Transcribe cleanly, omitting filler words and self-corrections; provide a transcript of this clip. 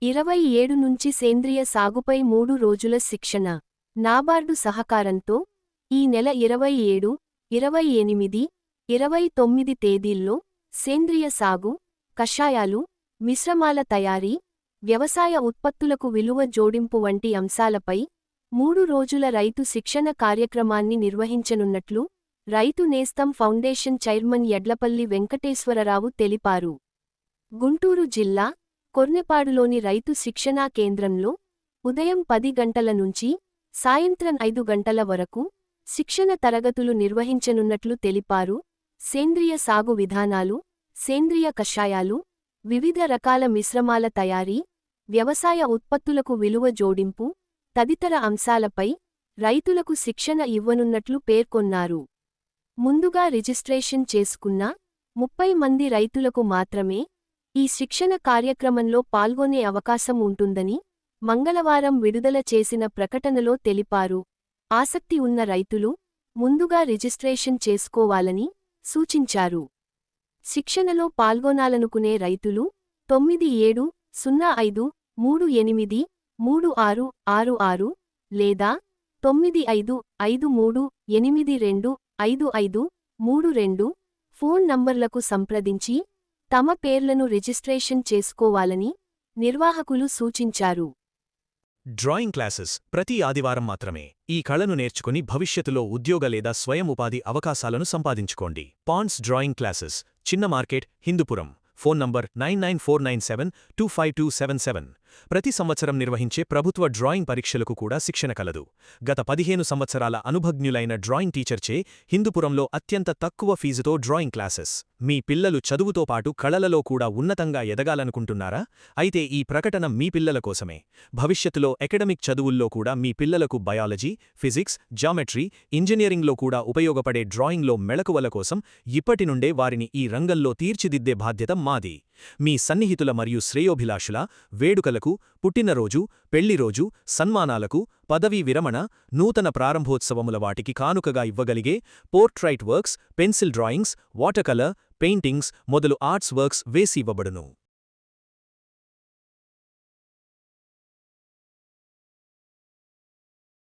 27 నుంచి సేంద్రియ సాగుపై 3 రోజుల శిక్షణ. నాబార్డు సహకారంతో ఈ నెల 27, 28, 29 తేదీల్లో సేంద్రియ సాగు, కషాయాలు, మిశ్రమాల తయారీ, వ్యవసాయ ఉత్పత్తులకు విలువ జోడింపు వంటి అంశాలపై 3 రోజుల రైతు శిక్షణ కార్యక్రమాన్ని నిర్వహించనున్నట్లు రైతు నేస్తం ఫౌండేషన్ చైర్మన్ యడ్లపల్లి వెంకటేశ్వరరావు తెలిపారు. గుంటూరు జిల్లా కొర్నెపాడులోని రైతు శిక్షణా కేంద్రంలో ఉదయం 10 గంటల నుంచి సాయంత్రం 5 గంటల వరకు శిక్షణ తరగతులు నిర్వహించనున్నట్లు తెలిపారు. సేంద్రియ సాగు విధానాలు, సేంద్రియ కషాయాలు, వివిధ రకాల మిశ్రమాల తయారీ, వ్యవసాయ ఉత్పత్తులకు విలువ జోడింపు తదితర అంశాలపై రైతులకు శిక్షణ ఇవ్వనున్నట్లు పేర్కొన్నారు. ముందుగా రిజిస్ట్రేషన్ చేసుకున్న 30 మంది రైతులకు మాత్రమే ఈ శిక్షణ కార్యక్రమంలో పాల్గొనే అవకాశం ఉంటుందని మంగళవారం విడుదల చేసిన ప్రకటనలో తెలిపారు. ఆసక్తి ఉన్న రైతులు ముందుగా రిజిస్ట్రేషన్ చేసుకోవాలని సూచించారు. శిక్షణలో పాల్గొనాలనుకునే రైతులు 9705383666 లేదా 9553825532 ఫోన్ నంబర్లకు సంప్రదించి తమ పేర్లను రిజిస్ట్రేషన్ చేసుకోవాలని నిర్వాహకులు సూచించారు. డ్రాయింగ్ క్లాసెస్ ప్రతి ఆదివారం మాత్రమే. ఈ కళను నేర్చుకుని భవిష్యత్తులో ఉద్యోగ లేదా స్వయం ఉపాధి అవకాశాలను సంపాదించుకోండి. పాండ్స్ డ్రాయింగ్ క్లాసెస్, చిన్న మార్కెట్, హిందూపురం. Phone number 9949725277. ప్రతి సంవత్సరం నిర్వహించే ప్రభుత్వ డ్రాయింగ్ పరీక్షలకు కూడా శిక్షణ కలదు. గత 15 సంవత్సరాల అనుభజ్ఞులైన డ్రాయింగ్ టీచర్చే హిందూపురంలో అత్యంత తక్కువ ఫీజుతో డ్రాయింగ్ క్లాసెస్. మీ పిల్లలు చదువుతో పాటు కళలలో కూడా ఉన్నతంగా ఎదగాలనుకుంటున్నారా? అయితే ఈ ప్రకటన మీ పిల్లల కోసమే. భవిష్యత్తులో ఎకడమిక్ చదువుల్లో కూడా మీ పిల్లలకు బయాలజీ, ఫిజిక్స్, జామెట్రీ, ఇంజనీరింగ్లో కూడా ఉపయోగపడే డ్రాయింగ్లో మెళకువల కోసం ఇప్పటి నుండే వారిని ఈ రంగంలో తీర్చిదిద్దే బాధ్యత మాది. మీ సన్నిహితుల మరియు శ్రేయోభిలాషుల వేడుకలకు, పుట్టినరోజు, పెళ్లిరోజు, సన్మానాలకు, పదవీ విరమణ, నూతన ప్రారంభోత్సవముల వాటికి కానుకగా ఇవ్వగలిగే portrait works, pencil drawings, water colour, paintings మొదలు ఆర్ట్స్ వర్క్స్ వేసి ఇవ్వబడును.